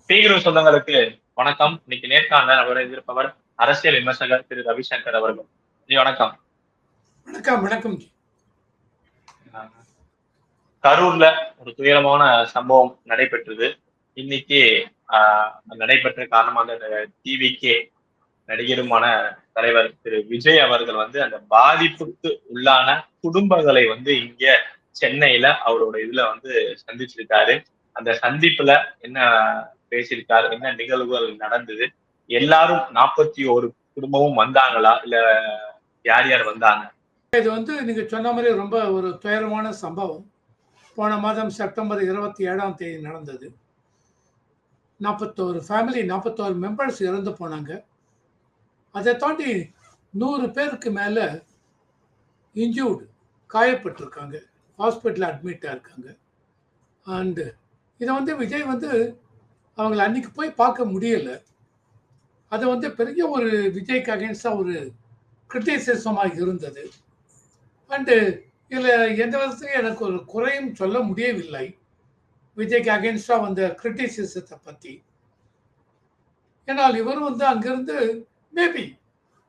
பீகிரு சொந்தங்களுக்கு வணக்கம். இன்னைக்கு நேர்காணல் இருப்பவர் அரசியல் விமர்சகர் திரு ரவிசங்கர் அவர்கள். வணக்கம். வணக்கம். வணக்கம். கரூர்ல ஒரு துயரமான சம்பவம் நடைபெற்றது. இன்னைக்கு நடைபெற்ற காரணமாக இந்த டிவிகே நடிகருமான தலைவர் திரு விஜய் அவர்கள் அந்த பாதிப்புக்கு உள்ளான குடும்பங்களை இங்க சென்னையில அவரோட இதுல சந்திச்சிருக்காரு. அந்த சந்திப்புல என்ன பேசியிருக்காரு, என்ன நிகழ்வுகள் நடந்தது, எல்லாரும் 41 குடும்பமும் வந்தாங்களா, இல்ல யார் யார் வந்தாங்க? இது நீங்க சொன்ன மாதிரி ரொம்ப ஒரு துயரமான சம்பவம். போன மாதம் செப்டம்பர் 27ஆம் தேதி நடந்தது. 41 ஃபேமிலி, 41 மெம்பர்ஸ் இறந்து போனாங்க. அதை தாண்டி 100 பேருக்கு மேல இன்ஜூர்டு, காயப்பட்டிருக்காங்க, ஹாஸ்பிட்டல் அட்மிட்டாக இருக்காங்க. அண்டு இதை விஜய் அவங்கள அன்னைக்கு போய் பார்க்க முடியலை. அது பெரிய ஒரு விஜய்க்கு அகேன்ஸ்டாக ஒரு கிரிட்டிசிசமாக இருந்தது. அண்டு இதில் எந்த விதத்துலையும் எனக்கு ஒரு குறையும் சொல்ல முடியவில்லை விஜய்க்கு அகேன்ஸ்டாக வந்த கிரிட்டிசிசத்தை பற்றி. ஏன்னால் இவர் அங்கேருந்து மேபி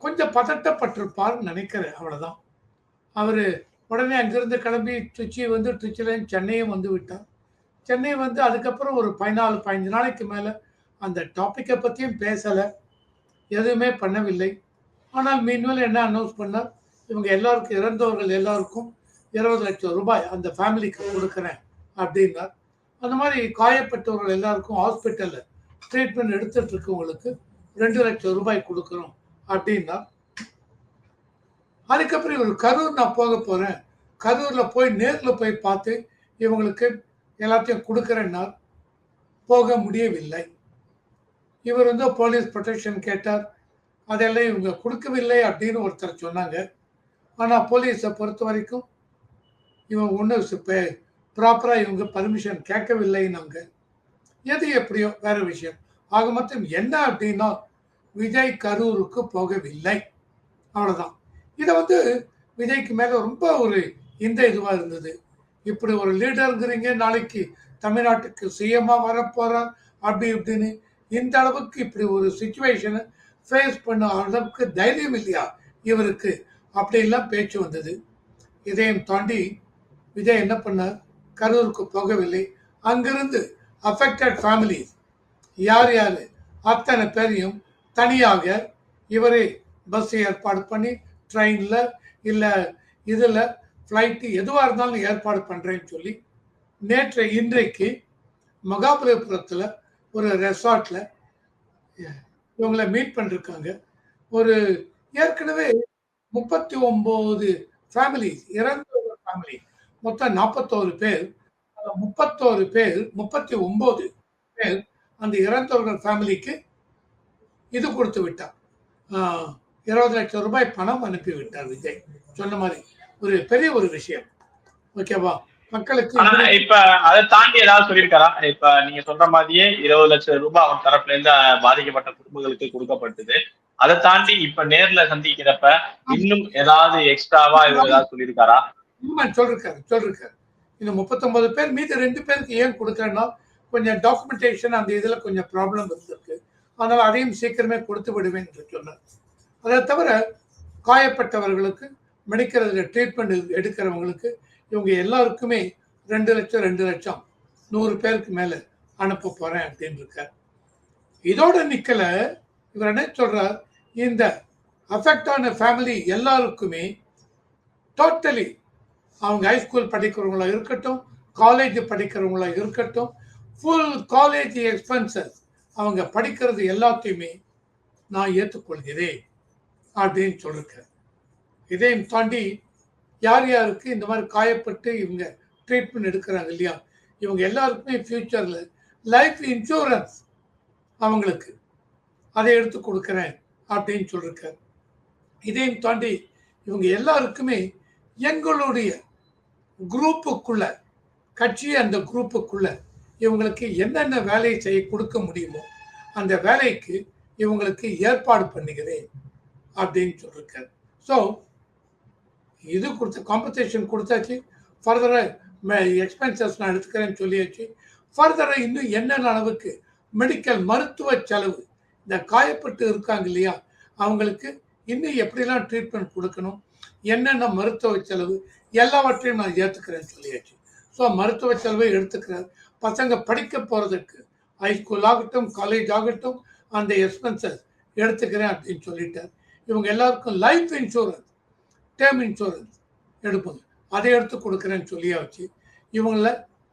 கொஞ்சம் பதட்டப்பட்டிருப்பார்னு நினைக்கிறேன். அவ்வளோதான். அவர் உடனே அங்கேருந்து கிளம்பி திருச்சியிலேருந்து சென்னையும் விட்டார். சென்னை அதுக்கப்புறம் ஒரு 14-15 நாளைக்கு மேலே அந்த டாப்பிக்கை பற்றியும் பேசலை, எதுவுமே பண்ணவில்லை. ஆனால் மீன்மேல் என்ன அனௌன்ஸ் பண்ணார், இவங்க எல்லாருக்கும், இறந்தவர்கள் எல்லாருக்கும் 20 லட்சம் ரூபாய் அந்த ஃபேமிலிக்கு கொடுக்குறேன் அப்படின்னார். அந்த மாதிரி காயப்பட்டவர்கள் எல்லாருக்கும் ஹாஸ்பிட்டலில் ட்ரீட்மெண்ட் எடுத்துட்டு இருக்கவங்களுக்கு 2 லட்சம் ரூபாய் கொடுக்குறோம் அப்படின்னா. அதுக்கப்புறம் இவர் கரூர் நான் போக போகிறேன், கரூரில் போய் நேரில் போய் பார்த்து இவங்களுக்கு எல்லாத்தையும் கொடுக்குறேன்னார். போக முடியவில்லை. இவர் போலீஸ் ப்ரொடெக்ஷன் கேட்டார். அதெல்லாம் இவங்க கொடுக்கவில்லை அப்படின்னு ஒருத்தர் சொன்னாங்க. ஆனால் போலீஸை பொறுத்த வரைக்கும் இவங்க ஒன்றும் ப்ராப்பராக இவங்க பர்மிஷன் கேட்கவில்லைன்னாங்க. எது எப்படியோ வேற விஷயம். ஆக மொத்தம் என்ன அப்படின்னா விஜய் கரூருக்கு போகவில்லை, அவ்வளோதான். இதை விஜய்க்கு மேலே ரொம்ப ஒரு இதுவாக இருந்தது. இப்படி ஒரு லீடருங்கிறீங்க, நாளைக்கு தமிழ்நாட்டுக்கு சிஎம்மாக வரப்போகிறார் அப்படி இப்படின்னு, இந்த அளவுக்கு இப்படி ஒரு சுச்சுவேஷனை ஃபேஸ் பண்ண அளவுக்கு தைரியம் இல்லையா இவருக்கு, அப்படின்லாம் பேச்சு வந்தது. இதையும் தாண்டி விஜய் என்ன பண்ணார், கரூருக்கு போகவில்லை. அங்கிருந்து அஃபெக்டட் ஃபேமிலிஸ் யார் யார் அத்தனை பேரையும் தனியாக இவரே பஸ் ஏற்பாடு பண்ணி, ட்ரெயினில் இல்லை இதில் ஃப்ளைட்டு எதுவாக இருந்தாலும் ஏற்பாடு பண்ணுறேன்னு சொல்லி இன்றைக்கு மகாபலிபுரத்தில் ஒரு ரெசார்ட்டில் இவங்களை மீட் பண்ணிருக்காங்க. ஒரு ஏற்கனவே 39 ஃபேமிலிஸ், இறந்த ஃபேமிலி மொத்தம் 41 பேர், 39 பேர் அந்த இறந்தவர்கள் ஃபேமிலிக்கு இது கொடுத்து விட்டார். 20 லட்சம் ரூபாய் பணம் அனுப்பி விட்டார் விஜய். சொன்ன மாதிரி ஒரு பெரிய ஒரு விஷயம். ஓகேவா? மக்களுக்கு இப்ப அதை தாண்டி ஏதாவது சொல்லியிருக்காரா? இப்ப நீங்க சொல்ற மாதிரியே 20 லட்சம் ரூபாய் அவன் தரப்புல இருந்து பாதிக்கப்பட்ட குடும்பங்களுக்கு கொடுக்கப்பட்டது. அதை தாண்டி இப்ப நேர்ல சந்திக்கிறப்ப இன்னும் ஏதாவது எக்ஸ்ட்ராவா இவர் ஏதாவது சொல்லியிருக்காரா? சொல்லிருக்காரு. இந்த 39 பேர் மீது 2 பேருக்கு ஏன் கொடுக்கறேன்னா கொஞ்சம் டாக்குமெண்டேஷன் அந்த இதுல கொஞ்சம் ப்ராப்ளம் இருந்திருக்கு, அதனால அதையும் சீக்கிரமே கொடுத்து விடுவேன் என்று சொன்னார். அதை தவிர காயப்பட்டவர்களுக்கு மெடிக்கல் ட்ரீட்மெண்ட் எடுக்கிறவங்களுக்கு இவங்க எல்லாருக்குமே 2 லட்சம் 100 பேருக்கு மேல அனுப்ப போறேன் அப்படின்னு இருக்கார். இதோட நிக்கல, இவர் என்ன சொல்றார், இந்த அஃபெக்ட் ஆன ஃபேமிலி எல்லாருக்குமே டோட்டலி அவங்க ஹைஸ்கூல் படிக்கிறவங்களா இருக்கட்டும், காலேஜ் படிக்கிறவங்களா இருக்கட்டும், ஃபுல் காலேஜ் எக்ஸ்பென்சஸ் அவங்க படிக்கிறது எல்லாத்தையுமே நான் ஏற்றுக்கொள்கிறேன் அப்படின்னு சொல்லிருக்கார். இதையும் தாண்டி யார் யாருக்கு இந்த மாதிரி காயப்பட்டு இவங்க ட்ரீட்மெண்ட் எடுக்கிறாங்க இல்லையா, இவங்க எல்லாருக்குமே ஃபியூச்சரில் லைஃப் இன்சூரன்ஸ் அவங்களுக்கு அதை எடுத்து கொடுக்குறேன் அப்படின்னு சொல்லியிருக்கார். இதையும் தாண்டி இவங்க எல்லாருக்குமே எங்களுடைய குரூப்புக்குள்ள, கட்சி அந்த குரூப்புக்குள்ள இவங்களுக்கு என்னென்ன வேலையை செய்ய கொடுக்க முடியுமோ அந்த வேலைக்கு இவங்களுக்கு ஏற்பாடு பண்ணுகிறேன் அப்படின்னு சொல்லியிருக்காரு. ஸோ இது கொடுத்த காம்பன்சேஷன் கொடுத்தாச்சு, ஃபர்தராக எக்ஸ்பென்சஸ் நான் எடுத்துக்கிறேன்னு சொல்லியாச்சு. ஃபர்தராக இன்னும் என்னென்ன அளவுக்கு மெடிக்கல் மருத்துவ செலவு, இந்த காயப்பட்டு இருக்காங்க இல்லையா, அவங்களுக்கு இன்னும் எப்படிலாம் ட்ரீட்மெண்ட் கொடுக்கணும், என்னென்ன மருத்துவ செலவு எல்லாவற்றையும் நான் ஏற்றுக்கிறேன்னு சொல்லியாச்சு. ஸோ மருத்துவ செலவை எடுத்துக்கிறார். பசங்க படிக்க போகிறதுக்கு ஹைஸ்கூல் ஆகட்டும், காலேஜ் ஆகட்டும், அந்த எக்ஸ்பென்சஸ் எடுத்துக்கிறேன் அப்படின்னு சொல்லிட்டார். இவங்க எல்லாருக்கும் லைஃப் இன்சூரன்ஸ், டேர்ம் இன்சூரன்ஸ் எடுப்பாங்க, அதை எடுத்து கொடுக்குறேன்னு சொல்லியாச்சு. இவங்கள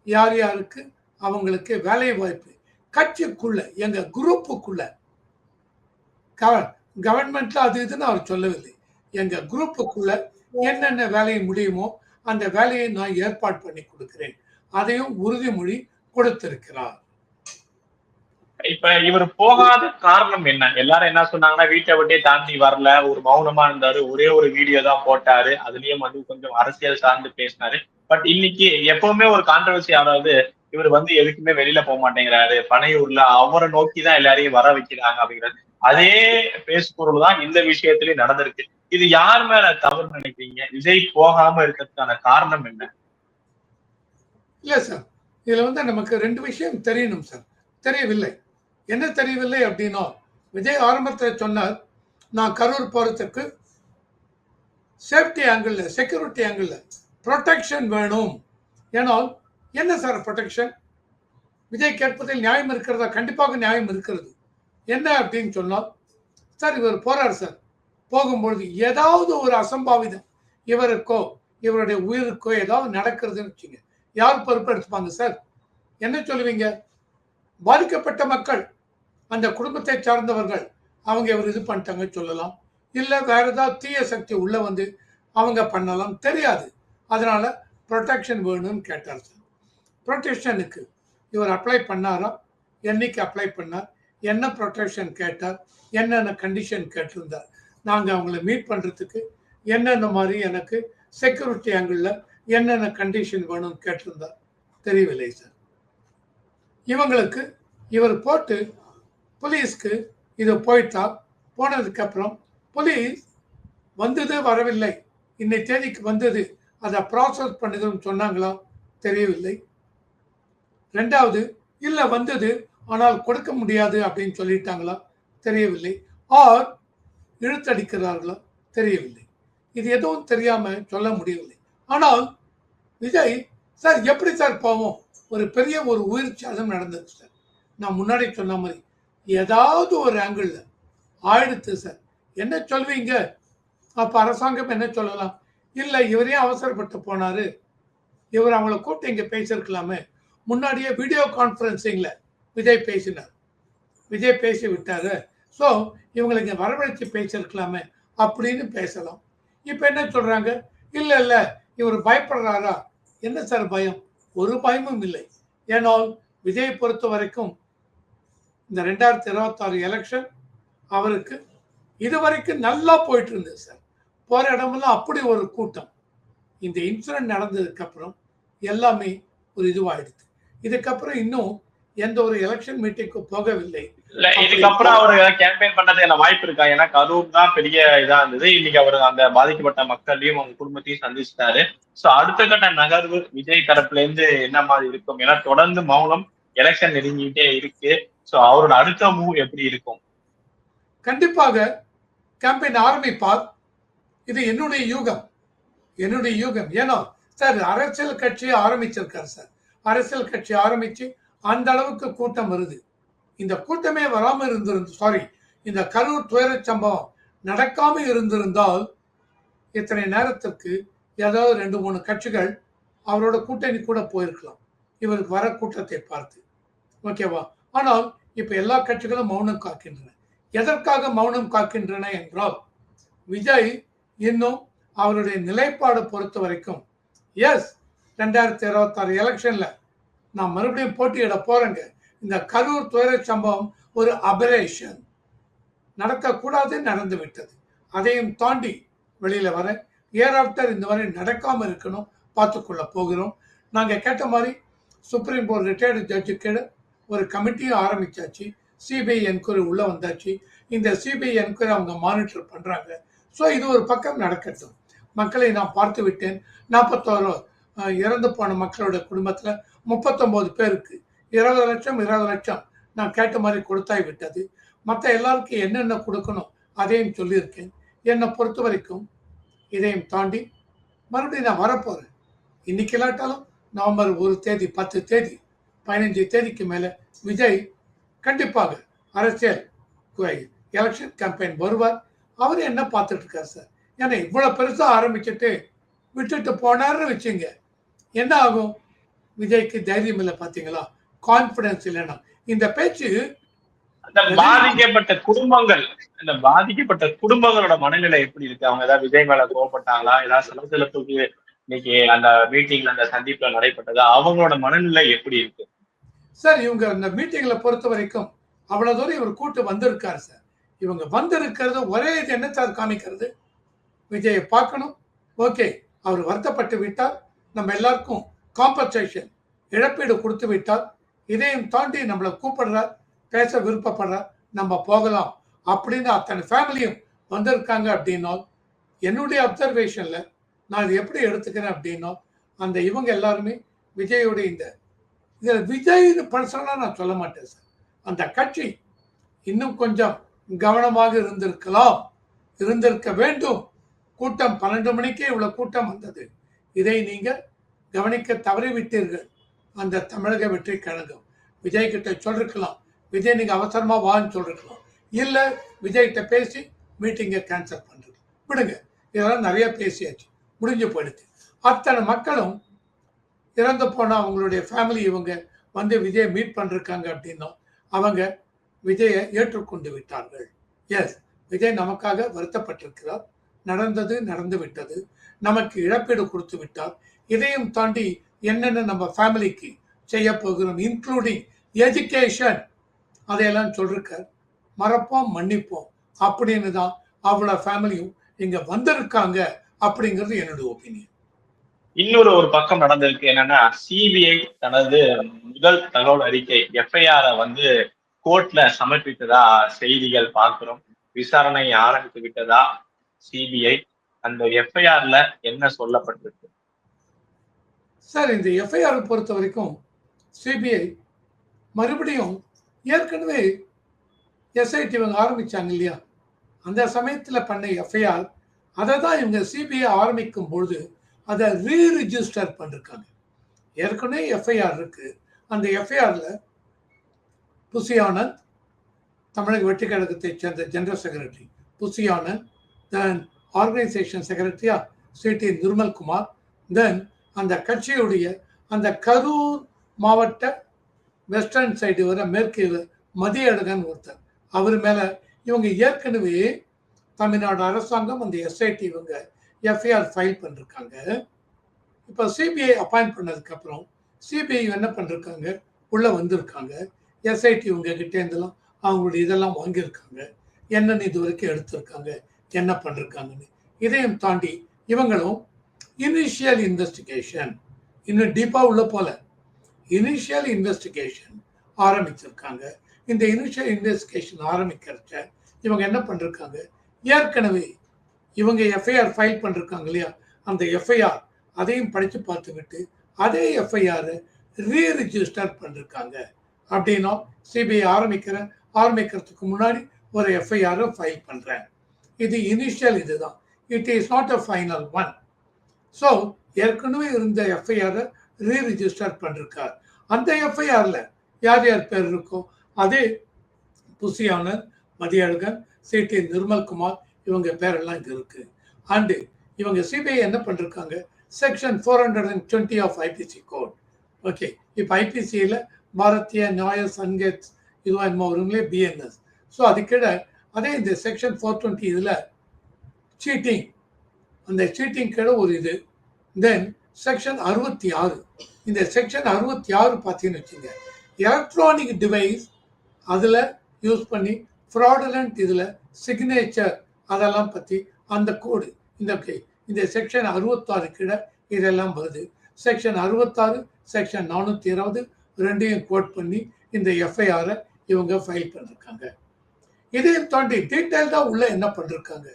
யார் யாருக்கு அவங்களுக்கு வேலை வாய்ப்பு கட்சிக்குள்ள, எங்க குரூப்புக்குள்ள, கவர்மெண்ட்ல அது இதுன்னு அவர் சொல்லவில்லை, எங்க குரூப்புக்குள்ள என்னென்ன வேலையை முடியுமோ அந்த வேலையை நான் ஏற்பாடு பண்ணி கொடுக்கிறேன், அதையும் உறுதிமொழி கொடுத்திருக்கிறார். இப்ப இவர் போகாத காரணம் என்ன? எல்லாரும் என்ன சொன்னாங்கன்னா, வீட்டை விட்டே தாண்டி வரல, ஒரு மௌனமா இருந்தாரு, ஒரே ஒரு வீடியோ தான் போட்டாரு, அதுலயும் கொஞ்சம் அரசியல் சார்ந்து பேசினாரு. பட் இன்னைக்கு எப்பவுமே ஒரு கான்ட்ரவர்சி ஆனாவது இவர் எதுக்குமே வெளியில போக மாட்டேங்கிறாரு, பனையூர்ல அவரை நோக்கிதான் எல்லாரையும் வர வைக்கிறாங்க அப்படிங்கிறது அதே பேசுபொருள் தான் இந்த விஷயத்திலயும் நடந்திருக்கு. இது யார் மேல தவறு நினைக்கிறீங்க? விஜய் போகாம இருக்கிறதுக்கான காரணம் என்ன? இல்ல சார், இதுல நமக்கு 2 விஷயம் தெரியணும் சார். தெரியவில்லை. என்ன தெரியவில்லை அப்படின்னா, விஜய் ஆரம்பத்தில் சொன்னார், நான் கரூர் போறதுக்கு safety angle, security angle protection வேணும். ஏனால் என்ன சார் ப்ரொடெக்ஷன்? விஜய் கேட்பதில் நியாயம் இருக்கிறதா? கண்டிப்பாக நியாயம் இருக்கிறது. என்ன அப்படின்னு சொன்னால், சார் இவர் போறார் சார், போகும்பொழுது ஏதாவது ஒரு அசம்பாவிதம் இவருக்கோ இவருடைய உயிருக்கோ ஏதாவது நடக்கிறதுன்னு வச்சுங்க, யார் பொறுப்பு எடுத்துப்பாங்க சார்? என்ன சொல்லுவீங்க? பாதிக்கப்பட்ட மக்கள், அந்த குடும்பத்தை சார்ந்தவர்கள், அவங்க இவர் இது பண்ணிட்டாங்க சொல்லலாம், இல்ல வேற ஏதாவது தீய சக்தி உள்ள அவங்க பண்ணலாம், தெரியாது. அதனால ப்ரொடெக்ஷன் வேணும்னு கேட்டார் சார். ப்ரொடெக்ஷனுக்கு இவர் அப்ளை பண்ணாரா? என்னைக்கு அப்ளை பண்ணார்? என்ன ப்ரொடெக்ஷன் கேட்டார்? என்னென்ன கண்டிஷன் கேட்டிருந்தார்? நாங்கள் அவங்கள மீட் பண்ணுறதுக்கு என்னென்ன மாதிரி எனக்கு செக்யூரிட்டி ஆங்கிளில் என்னென்ன கண்டிஷன் வேணும்னு கேட்டிருந்தார்? தெரியவில்லை சார். இவங்களுக்கு இவர் போட்டு போலீஸ்க்கு இதை போயிட்டா, போனதுக்கப்புறம் போலீஸ் வந்தது வரவில்லை, இன்னை தேதிக்கு வந்தது, அதை ப்ராசஸ் பண்ணுதுன்னு சொன்னாங்களா? தெரியவில்லை. 2வது, இல்லை வந்தது ஆனால் கொடுக்க முடியாது அப்படின்னு சொல்லிட்டாங்களா? தெரியவில்லை. ஆர் இழுத்தடிக்கிறார்களா? தெரியவில்லை. இது எதுவும் தெரியாம சொல்ல முடியவில்லை. ஆனால் விஜய் சார் எப்படி சார் போவோம்? ஒரு பெரிய ஒரு உயிர் சேதம் நடந்தது சார். நான் முன்னாடி சொன்ன மாதிரி ஏதாவது ஒரு ஆங்கிள் ஆயிடுத்து சார், என்ன சொல்வீங்க? அப்ப அரசாங்கம் என்ன சொல்லலாம்? இல்லை இவரே அவசரப்பட்டு போனாரு, இவர் அவங்கள கூப்பிட்டு இங்க பேசியிருக்கலாமே, முன்னாடியே வீடியோ கான்ஃபரன்சிங்ல விஜய் பேசினார், விஜய் பேசி விட்டாரு, ஸோ இவங்களுக்கு வரவழைச்சு பேசியிருக்கலாமே அப்படின்னு பேசலாம். இப்ப என்ன சொல்றாங்க? இல்ல இல்ல இவர் பயப்படுறாரா? என்ன சார் பயம்? ஒரு பயமும் இல்லை. ஏனால் விஜய் பொறுத்த வரைக்கும் இந்த 2026 எலெக்ஷன் அவருக்கு இதுவரைக்கும் நல்லா போயிட்டு இருந்தது சார். போற இடமெல்லாம் அப்படி ஒரு கூட்டம். இந்த இன்சிடென்ட் நடந்ததுக்கு அப்புறம் எல்லாமே ஒரு இதுவாயிடுது. இதுக்கப்புறம் இன்னும் எந்த ஒரு எலெக்ஷன் மீட்டிங்க்கு போகவில்லை. இல்ல இதுக்கப்புறம் அவரு கேம்பெயின் பண்றதுக்கான வாய்ப்பு இருக்கா? ஏன்னா கரூர் தான் பெரிய இதா இருந்தது. இன்னைக்கு அவர் அந்த பாதிக்கப்பட்ட மக்களையும் அவங்க குடும்பத்தையும் சந்திச்சிட்டாரு. சோ அடுத்த கட்ட நகர்வு விஜய் தரப்புல இருந்து என்ன மாதிரி இருக்கும்? ஏன்னா தொடர்ந்து மௌனம், எலெக்ஷன் நெருங்கிட்டே இருக்கு. சோ அவரோட அடுத்த மூவ் எப்படி இருக்கும்? கண்டிப்பாக கேம்பெயின் ஆரம்பிப்பார். இது என்னுடைய யூகம், என்னுடைய யூகம். ஏன்னா சார் அரசியல் கட்சி ஆரம்பிச்சிருக்காரு சார். அரசியல் கட்சி ஆரம்பிச்சு அந்த அளவுக்கு கூட்டம் வருது. இந்த கூட்டமே வராம இருந்திருந்த இந்த கரூர் துயர சம்பவம் நடக்காம இருந்திருந்தால் இத்தனை நேரத்திற்கு ஏதாவது 2-3 கட்சிகள் அவரோட கூட்டணி கூட போயிருக்கலாம், இவருக்கு வர கூட்டத்தை பார்த்து. ஓகேவா? ஆனால் இப்ப எல்லா கட்சிகளும் மௌனம் காக்கின்றன. எதற்காக மௌனம் காக்கின்றன என்றால், விஜய் இன்னும் அவருடைய நிலைப்பாடு பொறுத்த வரைக்கும், எஸ் 2026 எலெக்ஷன்ல நான் மறுபடியும் போட்டியிட போறேங்க, இந்த கரூர் துயர சம்பவம் ஒரு அபரேஷன், நடக்கக்கூடாது, நடந்து விட்டது, அதையும் தாண்டி வெளியில வர இயர் ஆஃப்டர் இந்த மாதிரி நடக்காம இருக்கணும், பார்த்துக்கொள்ள போகிறோம். நாங்க கேட்ட மாதிரி சுப்ரீம் கோர்ட் ரிட்டையர்டு ஜட்ஜு கீழே ஒரு கமிட்டியும் ஆரம்பிச்சாச்சு. சிபிஐ என்கொயரி உள்ள வந்தாச்சு. இந்த சிபிஐ என்கொயரி அவங்க மானிட்டர் பண்றாங்க. ஸோ இது ஒரு பக்கம் நடக்கட்டும். மக்களை நான் பார்த்து விட்டேன். 41 இறந்து போன மக்களோட குடும்பத்துல 39 பேருக்கு 20 லட்சம் நான் கேட்ட மாதிரி கொடுத்தாய் விட்டது. மற்ற எல்லாருக்கும் என்னென்ன கொடுக்கணும் அதையும் சொல்லியிருக்கேன். என்னை பொறுத்த வரைக்கும் இதையும் தாண்டி மறுபடியும் நான் வரப்போறேன். இன்னைக்கு இல்லாட்டாலும் நவம்பர் 1 தேதி, 10 தேதி, 15 தேதிக்கு மேல விஜய் கண்டிப்பாக அரசியல் எலெக்ஷன் கேம்பெயின் வருவார். அவர் என்ன பார்த்துட்டு இருக்காரு சார்? ஏன்னா இவ்வளவு பெருசா ஆரம்பிச்சுட்டு விட்டுட்டு போனாருன்னு வச்சுங்க, என்ன ஆகும்? விஜய்க்கு தைரியம் இல்லை பாத்தீங்களா? கான்பிடன்ஸ் இல்லைன்னா இந்த பேச்சு அந்த பாதிக்கப்பட்ட குடும்பங்கள், இந்த பாதிக்கப்பட்ட குடும்பங்களோட மனநிலை எப்படி இருக்கு? அவங்க ஏதாவது விஜய் மேல கோவப்பட்டாங்களா? ஏதாவது சலசலப்புக்கு இன்னைக்கு அந்த மீட்டிங்ல, அந்த சந்திப்புல நடைபெற்றதா? அவங்களோட மனநிலை எப்படி இருக்கு சார்? இவங்க அந்த மீட்டிங்ல பொறுத்த வரைக்கும் அவ்வளவு தூரம் இவர் கூட்டு வந்திருக்காரு சார். இவங்க வந்திருக்கிறது ஒரே இது என்ன சார் காமிக்கிறது? விஜயை பார்க்கணும், ஓகே, அவர் வருத்தப்பட்டு விட்டார், நம்ம எல்லாருக்கும் காம்பன்சேஷன் இழப்பீடு கொடுத்து விட்டார், இதையும் தாண்டி நம்மளை கூப்பிடுறார், பேச விருப்பப்படுறார், நம்ம போகலாம் அப்படின்னு அத்தனை ஃபேமிலியும் வந்திருக்காங்க. அப்படின்னா என்னுடைய அப்சர்வேஷன்ல நான் இது எப்படி எடுத்துக்கிறேன் அப்படின்னா, அந்த இவங்க எல்லாருமே விஜயோட இந்த இதில் விஜய் பர்சனலா நான் சொல்ல மாட்டேன் சார். அந்த கட்சி இன்னும் கொஞ்சம் கவனமாக இருந்திருக்க வேண்டும். கூட்டம் 12 மணிக்கே இவ்வளவு கூட்டம் வந்தது. இதை நீங்க கவனிக்க தவறிவிட்டீர்கள். அந்த தமிழக வெற்றி கழகம் விஜய் கிட்ட சொல்லிருக்கலாம், விஜய் நீங்க அவசரமா வான்னு சொல்லிருக்கலாம், இல்ல விஜய் கிட்ட பேசி மீட்டிங்கை கேன்சல் பண்றது விடுங்க. இதெல்லாம் நிறைய பேசியாச்சு, முடிஞ்சு போயிடுச்சு. அத்தனை மக்களும் இறந்து போன அவங்களுடைய ஃபேமிலி இவங்க வந்து விஜய் மீட் பண்ணிருக்காங்க அப்படின்னா அவங்க விஜயை ஏற்றுக்கொண்டு விட்டார்கள். எஸ், விஜய் நமக்காக வருத்தப்பட்டிருக்கிறார், நடந்தது நடந்து விட்டது, நமக்கு இழப்பீடு கொடுத்து விட்டார், இதையும் தாண்டி என்னென்ன நம்ம ஃபேமிலிக்கு செய்ய போகிறோம் இன்க்ளூடிங் எஜுகேஷன் அதையெல்லாம் சொல்லிருக்கார். மறப்போம் மன்னிப்போம் அப்படின்னு தான் அவ்வளவு ஃபேமிலியும் இங்க வந்திருக்காங்க அப்படிங்கிறது என்னுடைய ஒப்பீனியன். இன்னொரு பக்கம் நடந்திருக்கு என்னன்னா, சிபிஐ தனது முதல் தகவல் அறிக்கை எஃப்ஐஆரை வந்து கோர்ட்ல சமர்ப்பித்ததா செய்திகள் பார்க்கிறோம். விசாரணை ஆரம்பித்து விட்டதா சிபிஐ? அந்த எஃப்ஐஆர்ல என்ன சொல்லப்பட்டிருக்கு சார்? இந்த எஃப்ஐஆர் பொறுத்த வரைக்கும் சிபிஐ மறுபடியும் ஏற்கனவே எஸ்ஐடி இவங்க ஆரம்பிச்சாங்க இல்லையா, அந்த சமயத்துல பண்ண எஃப்ஐஆர் அதை தான் இவங்க சிபிஐ ஆரம்பிக்கும் பொழுது அதை ரீரிஜிஸ்டர் பண்ணிருக்காங்க. ஏற்கனவே எஃப்ஐஆர் இருக்கு. அந்த எஃப்ஐஆர்ல புசி ஆனந்த், தமிழக வெற்றி கழகத்தை சேர்ந்த ஜெனரல் செக்ரட்டரி புசி ஆனந்த், தென் ஆர்கனைசேஷன் செக்ரட்டரியா சிடி நிர்மல்குமார், தென் அந்த கட்சியுடைய அந்த கரூர் மாவட்ட வெஸ்டர்ன் சைடு வர மேற்கு மதியழகன் ஒருத்தர், அவர் மேல இவங்க ஏற்கனவே தமிழ்நாடு அரசாங்கம் அந்த எஸ்ஐடி இவங்க எஃப்ஐஆர் ஃபைல் பண்ணிருக்காங்க. இப்போ சிபிஐ அப்பாயிண்ட் பண்ணதுக்கு அப்புறம் சிபிஐ என்ன பண்ணிருக்காங்க, உள்ள வந்திருக்காங்க. எஸ்ஐடி இவங்க கிட்ட இருந்தெல்லாம் அவங்களுடைய இதெல்லாம் வாங்கியிருக்காங்க, என்னென்னு இது வரைக்கும் எடுத்திருக்காங்க, என்ன பண்ணிருக்காங்கன்னு. இதையும் தாண்டி இவங்களும் இனிஷியல் இன்வெஸ்டிகேஷன், இன்னும் டீப்பா உள்ள போல இனிஷியல் இன்வெஸ்டிகேஷன் ஆரம்பிச்சிருக்காங்க. இந்த இனிஷியல் இன்வெஸ்டிகேஷன் ஆரம்பிக்கிறச்ச இவங்க என்ன பண்ணிருக்காங்க, ஏற்கனவே இவங்க எஃப்ஐஆர் ஃபைல் பண்ணிருக்காங்க இல்லையா, அந்த எஃப்ஐஆர் அதையும் படித்து பார்த்துக்கிட்டு அதே எஃப்ஐஆர் ரீரிஜிஸ்டர் பண்ணிருக்காங்க. அப்படின்னா சிபிஐ ஆரம்பிக்கிறதுக்கு முன்னாடி ஒரு எஃப்ஐஆர் ஃபைல் பண்றேன். இது இனிஷியல், இதுதான், it is not a final one. So ஏற்கனவே இருந்த எஃப்ஐஆர் ரீரிஜிஸ்டர் பண்ணிருக்கார். அந்த எஃப்ஐஆர்ல யார் யார் பேர் இருக்கோ அதே புசி ஆனந்த், மதியழகன், சிடி நிர்மல்குமார் இவங்க பேரெல்லாம் இங்க இருக்கு. அண்டு இவங்க சிபிஐ என்ன பண்ணிருக்காங்க, section 420 of IPC code. Okay, இப்போ ஐபிசியில பாரதிய நியாய சங்கத் இதுவா என்னமோ வருங்களே, பிஎன்எஸ். ஸோ அதுக்கிட அதே இந்த செக்ஷன் 420 இதுல சீட்டிங், அந்த சீட்டிங் கீழே ஒரு இது. தென் செக்ஷன் 66, இந்த செக்ஷன் 66 பார்த்தீங்கன்னு வச்சுங்க, எலக்ட்ரானிக் டிவைஸ் அதில் யூஸ் பண்ணி ஃப்ராடுலண்ட் இதில் சிக்னேச்சர் அதெல்லாம் பற்றி அந்த கோடு இந்த செக்ஷன் 66 கீழே இதெல்லாம் வருது. செக்ஷன் 66, செக்ஷன் 420 ரெண்டையும் கோட் பண்ணி இந்த எஃப்ஐஆரை இவங்க ஃபைல் பண்ணிருக்காங்க. இதையும் தாண்டி டீட்டெயில்டாக உள்ள என்ன பண்ணிருக்காங்க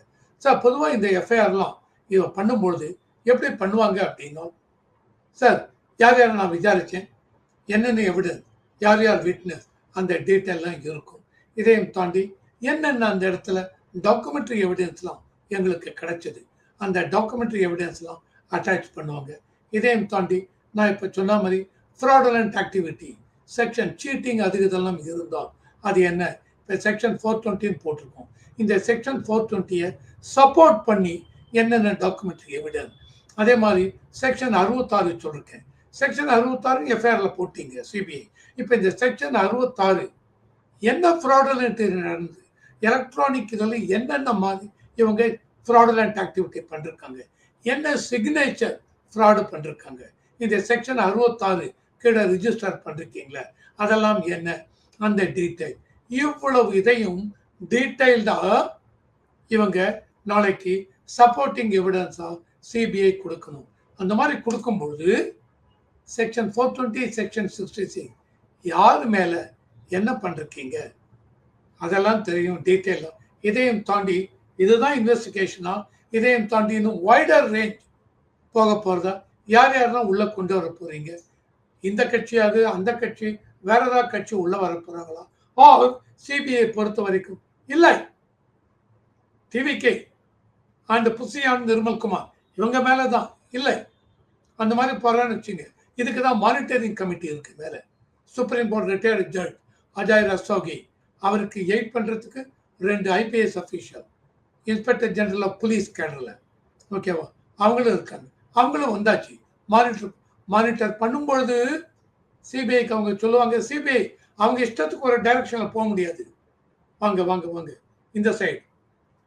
சார்? பொதுவாக இந்த எஃப்ஐஆர்லாம் இவன் பண்ணும்பொழுது எப்படி பண்ணுவாங்க அப்படின்னா, சார் யார் யாரை நான் விசாரித்தேன், என்னென்ன எவிடன்ஸ், யார் யார் விட்னஸ் அந்த டீட்டெயிலாம் இருக்கும். இதையும் தாண்டி என்னென்ன அந்த இடத்துல டாக்குமெண்ட்ரி எவிடன்ஸ்லாம் எங்களுக்கு கிடைச்சது, அந்த டாக்குமெண்ட்ரி எவிடன்ஸ்லாம் அட்டாச் பண்ணுவாங்க. இதையும் தாண்டி நான் இப்போ சொன்ன மாதிரி ஃப்ராடுலண்ட் ஆக்டிவிட்டி செக்ஷன் சீட்டிங் அது இதெல்லாம் இருந்தால் அது என்ன, இப்போ செக்ஷன் 420 போட்டிருக்கோம். இந்த செக்ஷன் 420 சப்போர்ட் பண்ணி என்னென்ன டாக்குமெண்ட்ரி எவிடன்ஸ், அதே மாதிரி செக்ஷன் 66 சொல்லிருக்கேன். செக்ஷன் 66 எஃப்ஐஆர்ல போட்டீங்க சிபிஐ. இப்போ இந்த செக்ஷன் 66 என்ன ஃப்ராடுலண்ட் நடந்தது, எலக்ட்ரானிக் இதில் என்னென்ன மாதிரி இவங்க ஃப்ராடுலண்ட் ஆக்டிவிட்டி பண்ணிருக்காங்க, என்ன சிக்னேச்சர் ஃப்ராடு பண்ணிருக்காங்க, இந்த செக்ஷன் 66 கீழே ரிஜிஸ்டர் பண்ணிருக்கீங்களா, அதெல்லாம் என்ன, அந்த டீட்டெயில் இவ்வளவு இதையும் டீட்டெயில்டா இவங்க நாளைக்கு சப்போர்ட்டிங் எவிடன்ஸா சிபிஐ கொடுக்கணும். அந்த மாதிரி கொடுக்கும்போது செக்ஷன் 420 செக்ஷன் 66 யார் மேல என்ன பண்ணிருக்கீங்க அதெல்லாம் தெரியும் டீட்டெயிலாக. இதையும் தாண்டி இதுதான் இன்வெஸ்டிகேஷனா, இதையும் தாண்டி இன்னும் வைடர் ரேஞ்ச் போக போகிறதா, யார் யாரெல்லாம் உள்ளே கொண்டு வர போகிறீங்க, இந்த கட்சியாது அந்த கட்சி வேற ஏதாவது கட்சி உள்ளே வர போகிறாங்களா, சிபிஐ பொறுத்த வரைக்கும் இல்லை, டிவிகே அண்ட் புசியான் நிர்மல்குமார் இவங்க மேலே தான் இல்லை, அந்த மாதிரி போகிறான்னு வச்சுங்க. இதுக்கு தான் மானிட்டரிங் கமிட்டி இருக்குது மேலே. Supreme Court retired judge Ajay Rastogi, அவருக்கு எயிட் பண்ணுறதுக்கு 2 IPS official, inspector general of police கேடரில், ஓகேவா, அவங்களும் இருக்காங்க. அவங்களும் வந்தாச்சு. மானிட்டர் பண்ணும்பொழுது சிபிஐக்கு அவங்க சொல்லுவாங்க, சிபிஐ அவங்க இஷ்டத்துக்கு ஒரு டைரக்ஷனில் போக முடியாது, வாங்க வாங்க வாங்க இந்த சைடு,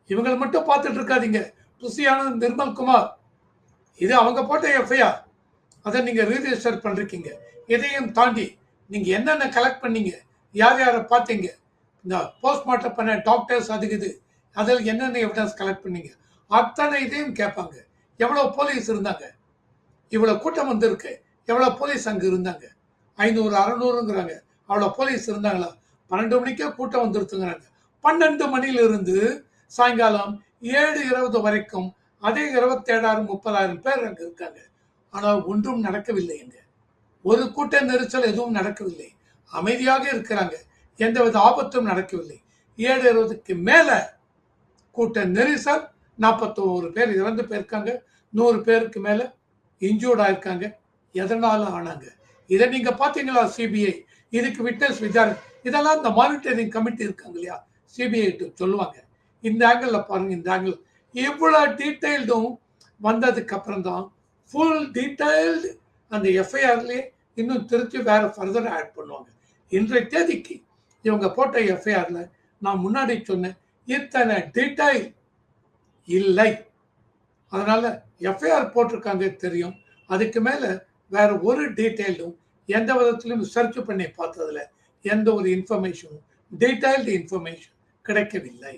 இவங்களை மட்டும் பார்த்துட்டு இருக்காதீங்க. புசியானந்த் நிர்மல்குமார் இது அவங்க போட்ட எஃப்ஐஆர், அதை நீங்கள் ரீரிஜிஸ்டர் பண்ணிருக்கீங்க. இதையும் தாண்டி நீங்கள் என்னென்ன கலெக்ட் பண்ணீங்க, யார் யாரை பார்த்தீங்க, இந்த போஸ்ட்மார்ட்டம் பண்ண டாக்டர்ஸ் அதுக்குது, அதில் என்னென்ன எவிடன்ஸ் கலெக்ட் பண்ணீங்க, அத்தனை இதையும் கேட்பாங்க. எவ்வளோ போலீஸ் இருந்தாங்க, இவ்வளோ கூட்டம் வந்திருக்கு, எவ்வளோ போலீஸ் அங்கே இருந்தாங்க, 500 600ங்கிறாங்க, அவ்வளோ போலீஸ் இருந்தாங்களா, 12 மணிக்கே கூட்டம் வந்துருத்துங்கிறாங்க. 12 மணிலிருந்து சாயங்காலம் 7:20 வரைக்கும் அதே 27,000 30,000 பேர் அங்கே இருக்காங்க. ஆனால் ஒன்றும் நடக்கவில்லை. அங்கே ஒரு கூட்ட நெரிசல் எதுவும் நடக்கவில்லை, அமைதியாக இருக்கிறாங்க, எந்தவித ஆபத்தும் நடக்கவில்லை. 7:20க்கு மேல கூட்ட நெரிசல், 41 பேர் இறந்து போயிருக்காங்க, 100 பேருக்கு மேல இன்ஜூர்ட் ஆயிருக்காங்க. எதனால ஆனாங்க, இதை நீங்க பாத்தீங்களா சிபிஐ, இதுக்கு விட்னஸ் விசாரணை, இதெல்லாம் இந்த மானிட்டரிங் கமிட்டி இருக்காங்க இல்லையா, சிபிஐ சொல்லுவாங்க. இந்த ஆங்கிள் பாருங்க, இந்த ஆங்கிள் இவ்வளவு டீட்டெயில்டும் வந்ததுக்கு அப்புறம் தான் ஃபுல் டீட்டெயில்டு அந்த எஃப்ஐஆர்லேயே இன்னும் திருச்சி வேற ஃபர்தர் ஆட் பண்ணுவாங்க. இன்றைய தேதிக்கு இவங்க போட்ட எஃப்ஐஆர்ல நான் முன்னாடி சொன்னேன் இத்தனை டீட்டெயில் இல்லை. அதனால எஃப்ஐஆர் போட்டிருக்காங்க தெரியும், அதுக்கு மேல வேற ஒரு டீட்டெயிலும் எந்த விதத்திலும் சர்ச் பண்ணி பார்த்ததுல எந்த ஒரு இன்ஃபர்மேஷனும் டீட்டெயில்டு இன்ஃபர்மேஷன் கிடைக்கவில்லை.